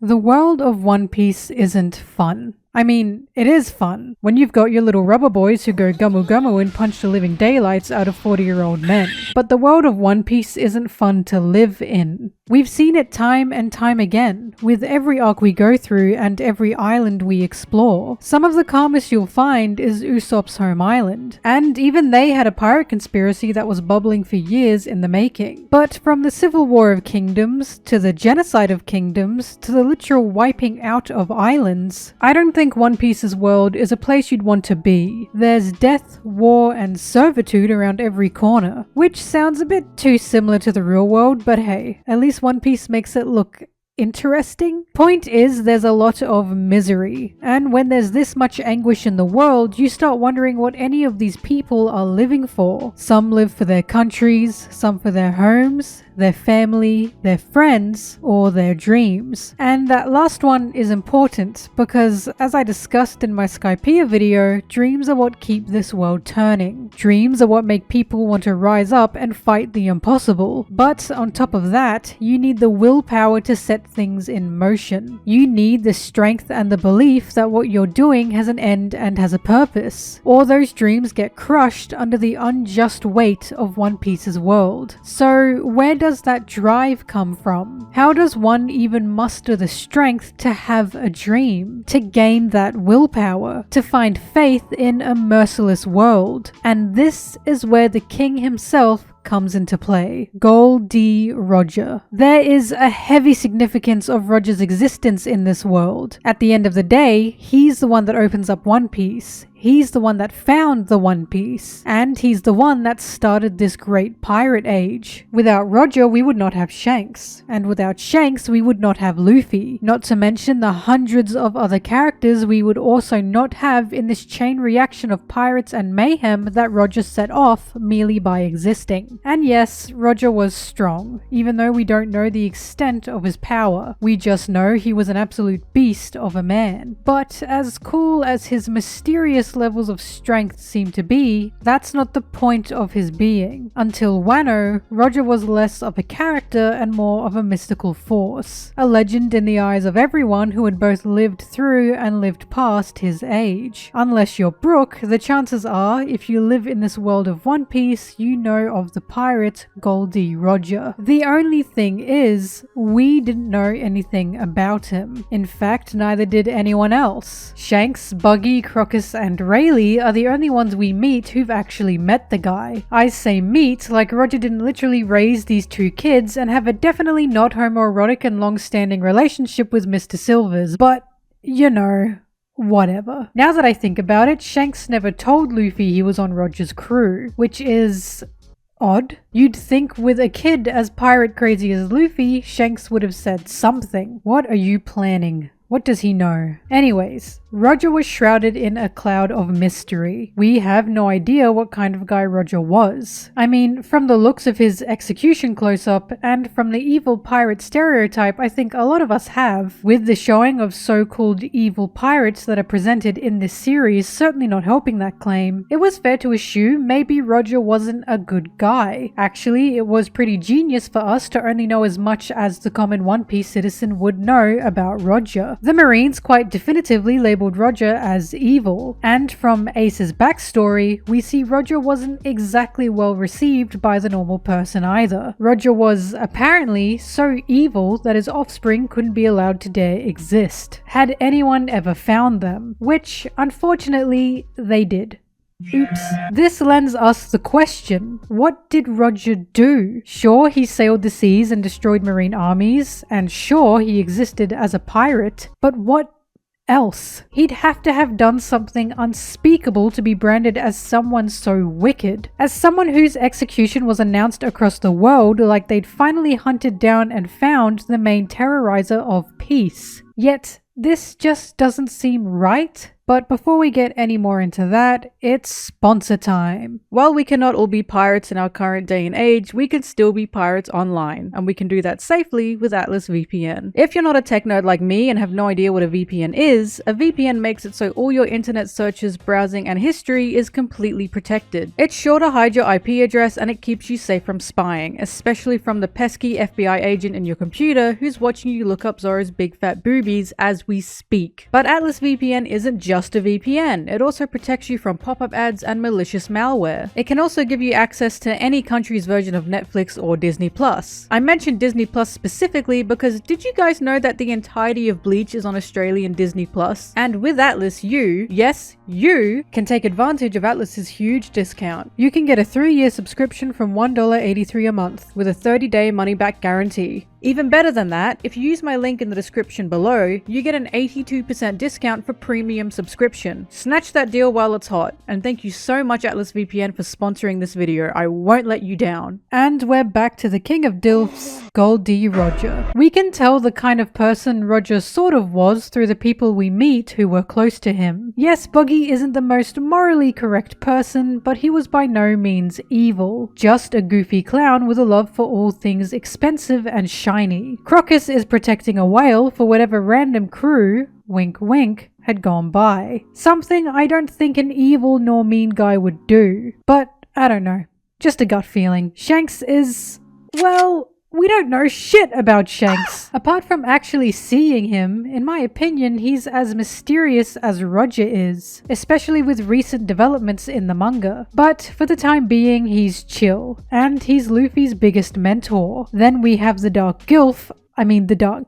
The world of One Piece isn't fun. I mean, it is fun when you've got your little rubber boys who go gummu gummu and punch the living daylights out of 40-year-old men. But the world of One Piece isn't fun to live in. We've seen it time and time again, with every arc we go through and every island we explore. Some of the calmest you'll find is Usopp's home island, and even they had a pirate conspiracy that was bubbling for years in the making. But from the Civil War of Kingdoms, to the genocide of kingdoms, to the literal wiping out of islands, I don't think One Piece's world is a place you'd want to be. There's death, war, and servitude around every corner, which sounds a bit too similar to the real world, but hey, at least One Piece makes it look interesting. Point is, there's a lot of misery, and when there's this much anguish in the world, you start wondering what any of these people are living for. Some live for their countries, some for their homes, their family, their friends, or their dreams. And that last one is important because, as I discussed in my Skypiea video, dreams are what keep this world turning. Dreams are what make people want to rise up and fight the impossible. But on top of that, you need the willpower to set things in motion. You need the strength and the belief that what you're doing has an end and has a purpose, or those dreams get crushed under the unjust weight of One Piece's world. So where does that drive come from? How does one even muster the strength to have a dream, to gain that willpower, to find faith in a merciless world? And this is where the king himself comes into play. Gol D Roger. There is a heavy significance of Roger's existence in this world. At the end of the day, he's the one that opens up One Piece. He's the one that found the One Piece, and he's the one that started this great pirate age. Without Roger, we would not have Shanks, and without Shanks, we would not have Luffy, not to mention the hundreds of other characters we would also not have in this chain reaction of pirates and mayhem that Roger set off merely by existing. And yes, Roger was strong, even though we don't know the extent of his power. We just know he was an absolute beast of a man. But as cool as his mysterious levels of strength seem to be, that's not the point of his being. Until Wano, Roger was less of a character and more of a mystical force, a legend in the eyes of everyone who had both lived through and lived past his age. Unless you're Brook, the chances are, if you live in this world of One Piece, you know of the pirate Gol D Roger. The only thing is, we didn't know anything about him. In fact, neither did anyone else. Shanks, Buggy, Crocus, and Rayleigh are the only ones we meet who've actually met the guy. I say meet like Roger didn't literally raise these two kids and have a definitely not homoerotic and long-standing relationship with Mr. Silvers, but, you know, whatever. Now that I think about it, Shanks never told Luffy he was on Roger's crew, which is odd. You'd think with a kid as pirate crazy as Luffy, Shanks would have said something. What are you planning? What does he know? Anyways, Roger was shrouded in a cloud of mystery. We have no idea what kind of guy Roger was. I mean, from the looks of his execution close-up, and from the evil pirate stereotype I think a lot of us have, with the showing of so-called evil pirates that are presented in this series certainly not helping that claim, it was fair to assume maybe Roger wasn't a good guy. Actually, it was pretty genius for us to only know as much as the common One Piece citizen would know about Roger. The Marines quite definitively labeled Roger as evil, and from Ace's backstory, we see Roger wasn't exactly well received by the normal person either. Roger was apparently so evil that his offspring couldn't be allowed to dare exist, had anyone ever found them, which unfortunately they did. Oops. This lends us the question, what did Roger do? Sure, he sailed the seas and destroyed marine armies, and sure, he existed as a pirate, but what else? He'd have to have done something unspeakable to be branded as someone so wicked. As someone whose execution was announced across the world like they'd finally hunted down and found the main terrorizer of peace. Yet, this just doesn't seem right. But before we get any more into that, it's sponsor time. While we cannot all be pirates in our current day and age, we can still be pirates online, and we can do that safely with Atlas VPN. If you're not a tech nerd like me and have no idea what a VPN is, a VPN makes it so all your internet searches, browsing, and history is completely protected. It's sure to hide your IP address and it keeps you safe from spying, especially from the pesky FBI agent in your computer who's watching you look up Zora's big fat boobies as we speak. But Atlas VPN isn't just a VPN, it also protects you from pop-up ads and malicious malware. It can also give you access to any country's version of Netflix or Disney Plus. I mentioned Disney Plus specifically because did you guys know that the entirety of Bleach is on Australian Disney Plus? And with Atlas, you, yes, you, can take advantage of Atlas's huge discount. You can get a 3-year subscription from $1.83 a month with a 30-day money-back guarantee. Even better than that, if you use my link in the description below, you get an 82% discount for premium subscription. Snatch that deal while it's hot, and thank you so much Atlas VPN for sponsoring this video. I won't let you down. And we're back to the king of DILFs, Gol D Roger. We can tell the kind of person Roger sort of was through the people we meet who were close to him. Yes, Buggy isn't the most morally correct person, but he was by no means evil. Just a goofy clown with a love for all things expensive and shiny. Crocus is protecting a whale for whatever random crew, wink wink, had gone by. Something I don't think an evil nor mean guy would do. But, I don't know. Just a gut feeling. Shanks is, well, we don't know shit about Shanks. Apart from actually seeing him, in my opinion, he's as mysterious as Roger is, especially with recent developments in the manga. But for the time being, he's chill, and he's Luffy's biggest mentor. Then we have the Dark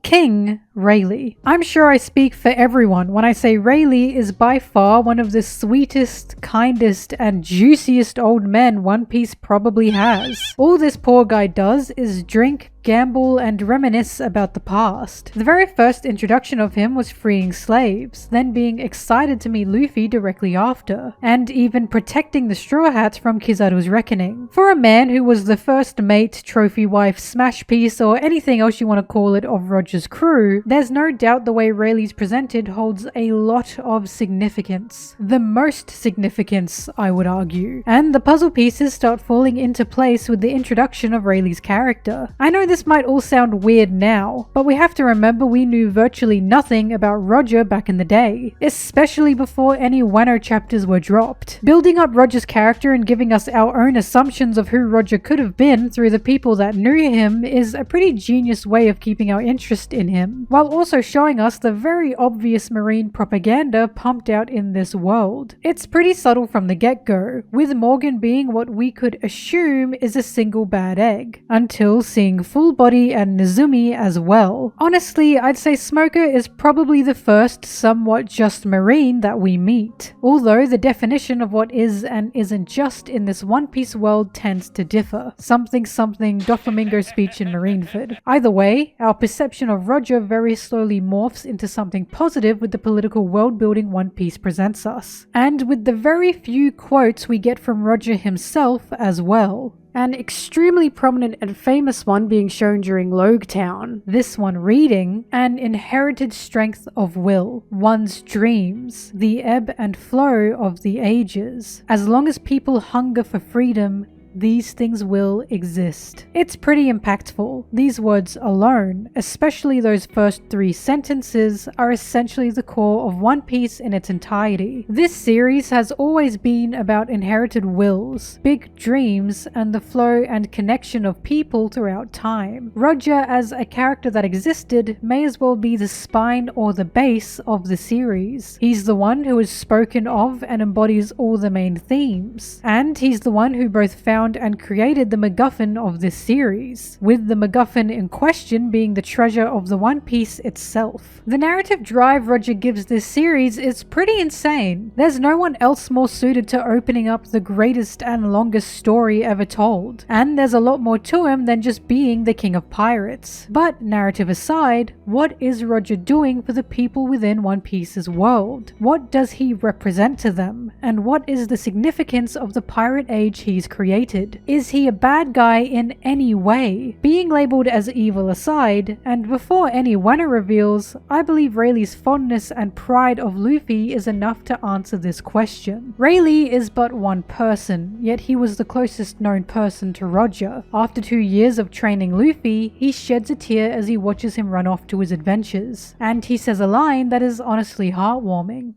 King, Rayleigh. I'm sure I speak for everyone when I say Rayleigh is by far one of the sweetest, kindest, and juiciest old men One Piece probably has. All this poor guy does is drink, gamble, and reminisce about the past. The very first introduction of him was freeing slaves, then being excited to meet Luffy directly after, and even protecting the Straw Hats from Kizaru's reckoning. For a man who was the first mate, trophy wife, smash piece, or anything else you want to call it of Roger's crew, there's no doubt the way Rayleigh's presented holds a lot of significance. The most significance, I would argue. And the puzzle pieces start falling into place with the introduction of Rayleigh's character. I know this might all sound weird now, but we have to remember we knew virtually nothing about Roger back in the day, especially before any Wano chapters were dropped. Building up Roger's character and giving us our own assumptions of who Roger could have been through the people that knew him is a pretty genius way of keeping our interest in him, while also showing us the very obvious marine propaganda pumped out in this world. It's pretty subtle from the get-go, with Morgan being what we could assume is a single bad egg, until seeing Full Body and Nezumi as well. Honestly, I'd say Smoker is probably the first somewhat just marine that we meet, although the definition of what is and isn't just in this One Piece world tends to differ. Something Doflamingo speech in Marineford. Either way, our perception of Roger very slowly morphs into something positive with the political world building One Piece presents us, and with the very few quotes we get from Roger himself as well. An extremely prominent and famous one being shown during Logetown. This one reading, an inherited strength of will, one's dreams, the ebb and flow of the ages. As long as people hunger for freedom, these things will exist. It's pretty impactful. These words alone, especially those first 3 sentences, are essentially the core of One Piece in its entirety. This series has always been about inherited wills, big dreams, and the flow and connection of people throughout time. Roger, as a character that existed, may as well be the spine or the base of the series. He's the one who is spoken of and embodies all the main themes, and he's the one who both found and created the MacGuffin of this series, with the MacGuffin in question being the treasure of the One Piece itself. The narrative drive Roger gives this series is pretty insane. There's no one else more suited to opening up the greatest and longest story ever told, and there's a lot more to him than just being the king of pirates. But narrative aside, what is Roger doing for the people within One Piece's world? What does he represent to them? And what is the significance of the pirate age he's created? hated? Is he a bad guy in any way? Being labeled as evil aside, and before any Wano reveals, I believe Rayleigh's fondness and pride of Luffy is enough to answer this question. Rayleigh is but one person, yet he was the closest known person to Roger. After 2 years of training Luffy, he sheds a tear as he watches him run off to his adventures, and he says a line that is honestly heartwarming.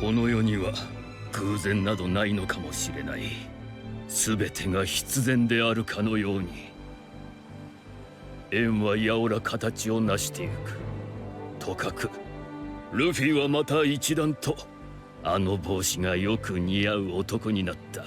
この世には偶然などないのかもしれない。すべてが必然であるかのように。縁はやおら形を成してゆく。とかく、ルフィはまた一段とあの帽子がよく似合う男になった。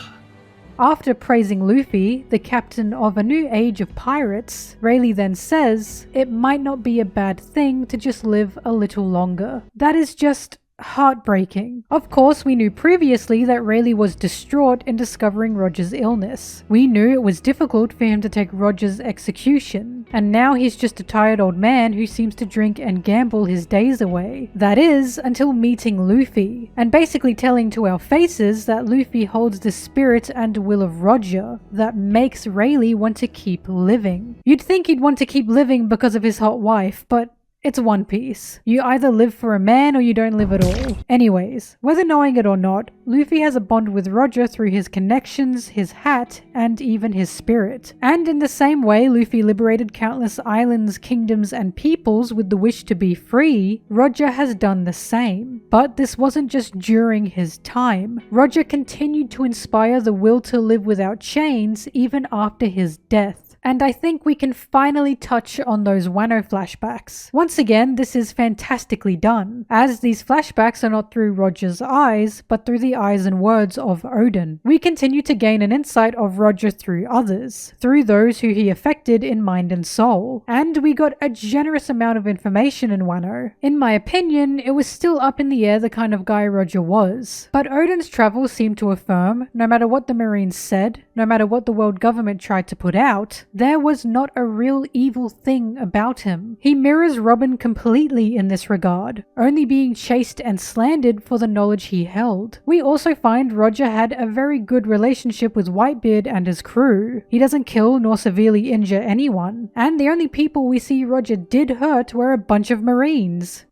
After praising Luffy, the captain of a new age of pirates, Rayleigh then says, it might not be a bad thing to just live a little longer. That is just heartbreaking. Of course, we knew previously that Rayleigh was distraught in discovering Roger's illness. We knew it was difficult for him to take Roger's execution, and now he's just a tired old man who seems to drink and gamble his days away. That is, until meeting Luffy, and basically telling to our faces that Luffy holds the spirit and will of Roger that makes Rayleigh want to keep living. You'd think he'd want to keep living because of his hot wife, but it's One Piece. You either live for a man or you don't live at all. Anyways, whether knowing it or not, Luffy has a bond with Roger through his connections, his hat, and even his spirit. And in the same way Luffy liberated countless islands, kingdoms, and peoples with the wish to be free, Roger has done the same. But this wasn't just during his time. Roger continued to inspire the will to live without chains even after his death. And I think we can finally touch on those Wano flashbacks. Once again, this is fantastically done, as these flashbacks are not through Roger's eyes, but through the eyes and words of Oden. We continue to gain an insight of Roger through others, through those who he affected in mind and soul, and we got a generous amount of information in Wano. In my opinion, it was still up in the air the kind of guy Roger was, but Oden's travels seemed to affirm, no matter what the Marines said, no matter what the world government tried to put out, there was not a real evil thing about him. He mirrors Robin completely in this regard, only being chased and slandered for the knowledge he held. We also find Roger had a very good relationship with Whitebeard and his crew. He doesn't kill nor severely injure anyone, and the only people we see Roger did hurt were a bunch of Marines.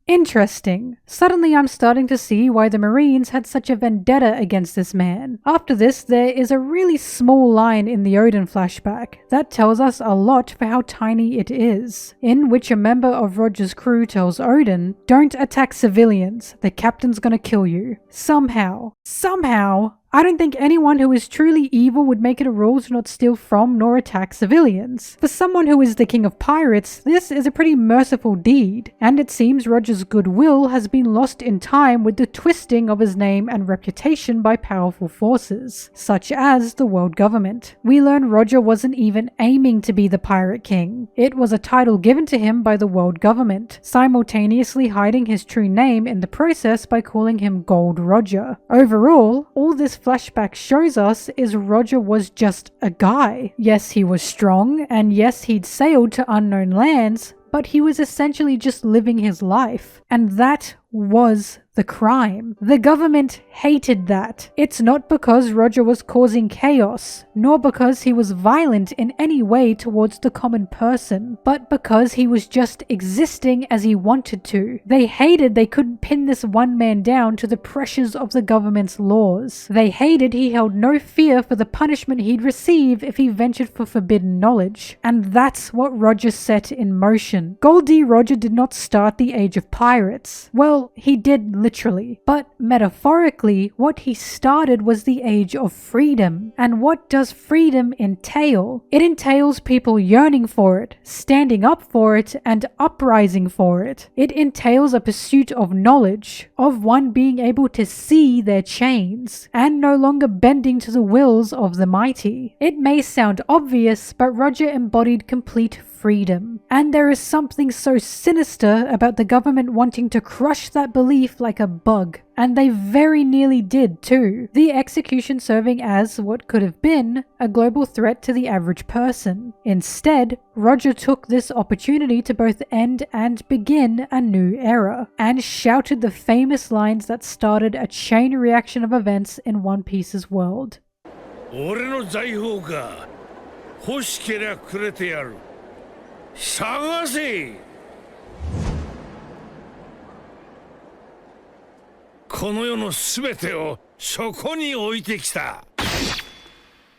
Interesting. Suddenly I'm starting to see why the Marines had such a vendetta against this man. After this, there is a really small line in the Oden flashback that tells us a lot for how tiny it is, in which a member of Roger's crew tells Oden, "Don't attack civilians, the captain's gonna kill you." Somehow, I don't think anyone who is truly evil would make it a rule to not steal from nor attack civilians. For someone who is the king of pirates, this is a pretty merciful deed, and it seems Roger's goodwill has been lost in time with the twisting of his name and reputation by powerful forces, such as the world government. We learn Roger wasn't even aiming to be the pirate king. It was a title given to him by the world government, simultaneously hiding his true name in the process by calling him Gold Roger. Overall, all this flashback shows us is Roger was just a guy. Yes, he was strong, and yes, he'd sailed to unknown lands, but he was essentially just living his life. And that was the crime. The government hated that. It's not because Roger was causing chaos, nor because he was violent in any way towards the common person, but because he was just existing as he wanted to. They hated they couldn't pin this one man down to the pressures of the government's laws. They hated he held no fear for the punishment he'd receive if he ventured for forbidden knowledge. And that's what Roger set in motion. Gol D Roger did not start the Age of Pirates. Well, he did literally, but metaphorically, what he started was the age of freedom. And what does freedom entail? It entails people yearning for it, standing up for it, and uprising for it. It entails a pursuit of knowledge, of one being able to see their chains, and no longer bending to the wills of the mighty. It may sound obvious, but Roger embodied complete freedom. And there is something so sinister about the government wanting to crush that belief like a bug. And they very nearly did too. The execution serving as what could have been a global threat to the average person. Instead, Roger took this opportunity to both end and begin a new era, and shouted the famous lines that started a chain reaction of events in One Piece's world. 俺の財宝か欲しけりゃくれてやる探せこの世のすべてをそこに置いてきた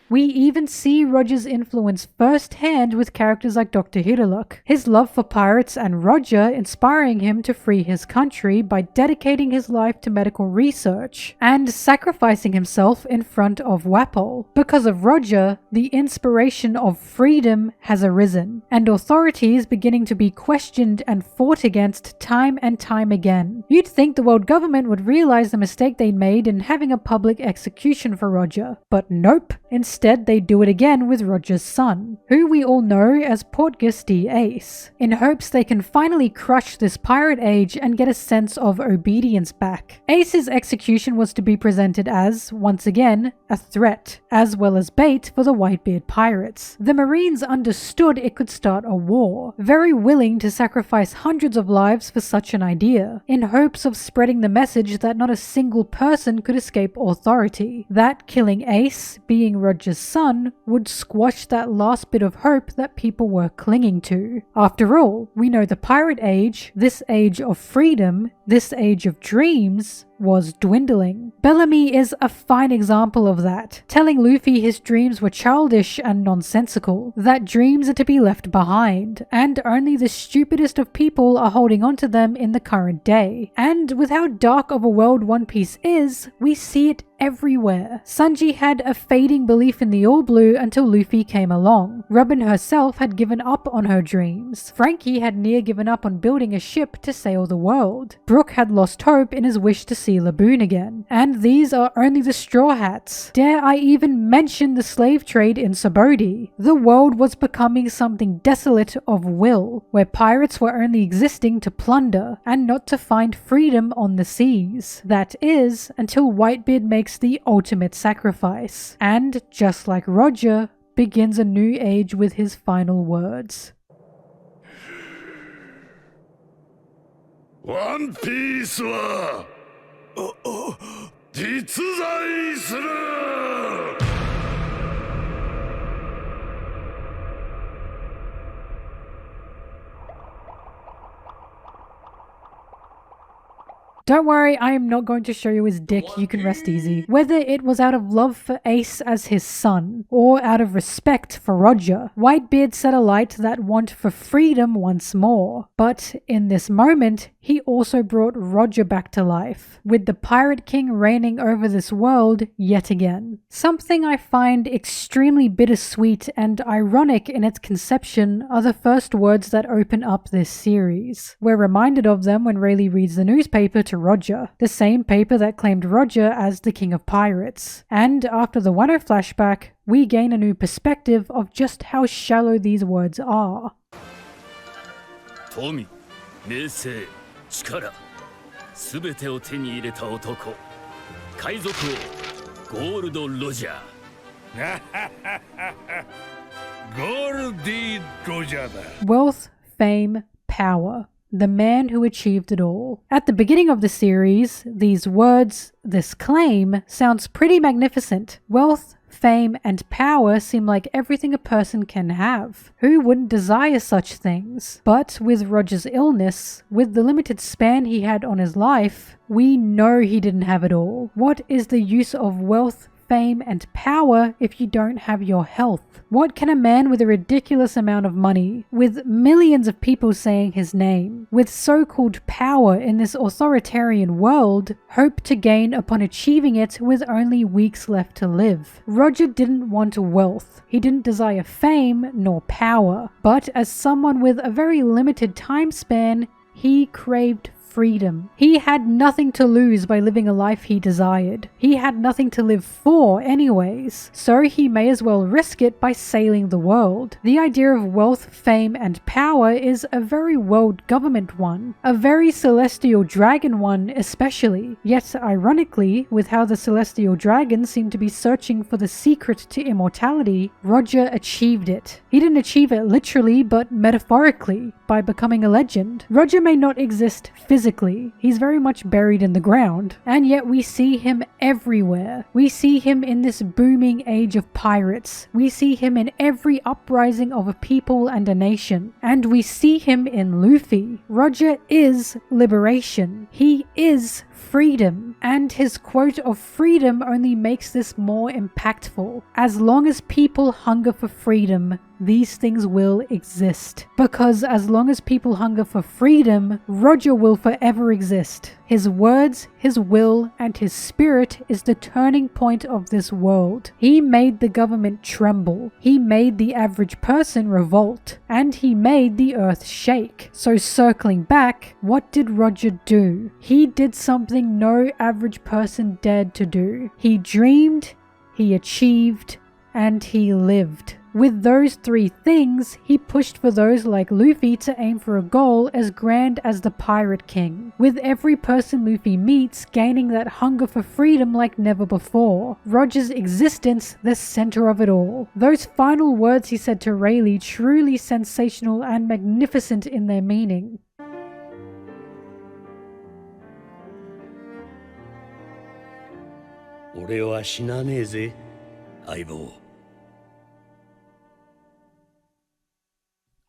We even see Roger's influence firsthand with characters like Dr. Hideluck, his love for pirates and Roger inspiring him to free his country by dedicating his life to medical research and sacrificing himself in front of Wapol. Because of Roger, the inspiration of freedom has arisen, and authorities beginning to be questioned and fought against time and time again. You'd think the world government would realize the mistake they made in having a public execution for Roger, but nope. Instead, they do it again with Roger's son, who we all know as Portgas D. Ace, in hopes they can finally crush this pirate age and get a sense of obedience back. Ace's execution was to be presented as, once again, a threat, as well as bait for the Whitebeard pirates. The Marines understood it could start a war, very willing to sacrifice hundreds of lives for such an idea, in hopes of spreading the message that not a single person could escape authority, that killing Ace, being Roger's son, would squash that last bit of hope that people were clinging to. After all, we know the pirate age, this age of freedom, this age of dreams, was dwindling. Bellamy is a fine example of that, telling Luffy his dreams were childish and nonsensical, that dreams are to be left behind, and only the stupidest of people are holding on to them in the current day. And with how dark of a world One Piece is, we see it everywhere. Sanji had a fading belief in the All Blue until Luffy came along. Robin herself had given up on her dreams. Frankie had near given up on building a ship to sail the world. Brook had lost hope in his wish to see Laboon again. And these are only the Straw Hats. Dare I even mention the slave trade in Sabodi? The world was becoming something desolate of will, where pirates were only existing to plunder and not to find freedom on the seas. That is, until Whitebeard makes the ultimate sacrifice, and, just like Roger, begins a new age with his final words. One Piece は実在する Don't worry, I am not going to show you his dick, you can rest easy. Whether it was out of love for Ace as his son, or out of respect for Roger, Whitebeard set alight that want for freedom once more. But in this moment, he also brought Roger back to life, with the Pirate King reigning over this world yet again. Something I find extremely bittersweet and ironic in its conception are the first words that open up this series. We're reminded of them when Rayleigh reads the newspaper to Roger, the same paper that claimed Roger as the King of Pirates. And after the Wano flashback, we gain a new perspective of just how shallow these words are. 富、名声、力、すべてを手に入れた男、海賊王、ゴールド・ロジャー。ゴール D ロジャーだ。 Wealth, fame, power. The man who achieved it all. At the beginning of the series, these words, this claim, sounds pretty magnificent. Wealth, fame, and power seem like everything a person can have. Who wouldn't desire such things? But with Roger's illness, with the limited span he had on his life, we know he didn't have it all. What is the use of wealth, fame, and power if you don't have your health? What can a man with a ridiculous amount of money, with millions of people saying his name, with so-called power in this authoritarian world, hope to gain upon achieving it with only weeks left to live? Roger didn't want wealth. He didn't desire fame nor power. But as someone with a very limited time span, he craved freedom. He had nothing to lose by living a life he desired. He had nothing to live for anyways, so he may as well risk it by sailing the world. The idea of wealth, fame, and power is a very world government one, a very celestial dragon one especially. Yet ironically, with how the celestial dragons seem to be searching for the secret to immortality, Roger achieved it. He didn't achieve it literally, but metaphorically, by becoming a legend. Roger may not exist physically, he's very much buried in the ground, and yet we see him everywhere. We see him in this booming age of pirates. We see him in every uprising of a people and a nation. And we see him in Luffy. Roger is liberation. He is freedom. And his quote of freedom only makes this more impactful. As long as people hunger for freedom, these things will exist. Because as long as people hunger for freedom, Roger will forever exist. His words, his will, and his spirit is the turning point of this world. He made the government tremble. He made the average person revolt. And he made the earth shake. So circling back, what did Roger do? He did something no average person dared to do. He dreamed, he achieved, and he lived. With those three things, he pushed for those like Luffy to aim for a goal as grand as the Pirate King, with every person Luffy meets gaining that hunger for freedom like never before. Roger's existence, the center of it all. Those final words he said to Rayleigh, truly sensational and magnificent in their meaning.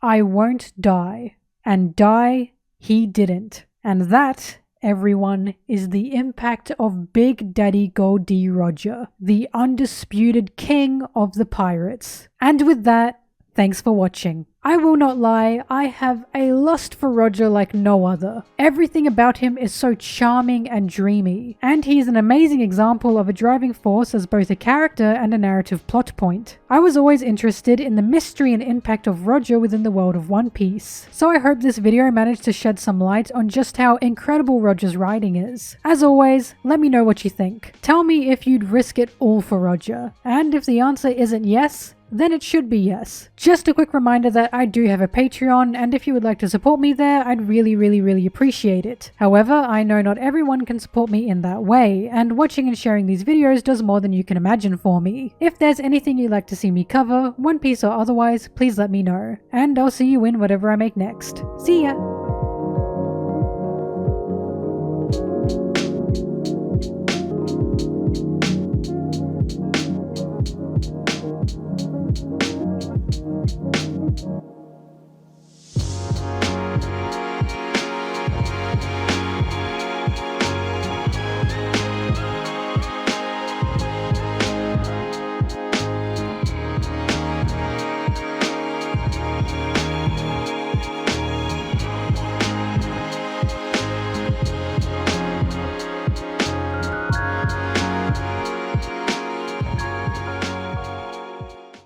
I won't die. And die he didn't. And that, everyone, is the impact of Big Daddy Gol D Roger, the undisputed king of the pirates. And with that, thanks for watching. I will not lie, I have a lust for Roger like no other. Everything about him is so charming and dreamy, and he is an amazing example of a driving force as both a character and a narrative plot point. I was always interested in the mystery and impact of Roger within the world of One Piece, so I hope this video managed to shed some light on just how incredible Roger's writing is. As always, let me know what you think. Tell me if you'd risk it all for Roger, and if the answer isn't yes, then it should be yes. Just a quick reminder that I do have a Patreon, and if you would like to support me there, I'd really appreciate it. However, I know not everyone can support me in that way, and watching and sharing these videos does more than you can imagine for me. If there's anything you'd like to see me cover, One Piece or otherwise, please let me know, and I'll see you in whatever I make next. See ya!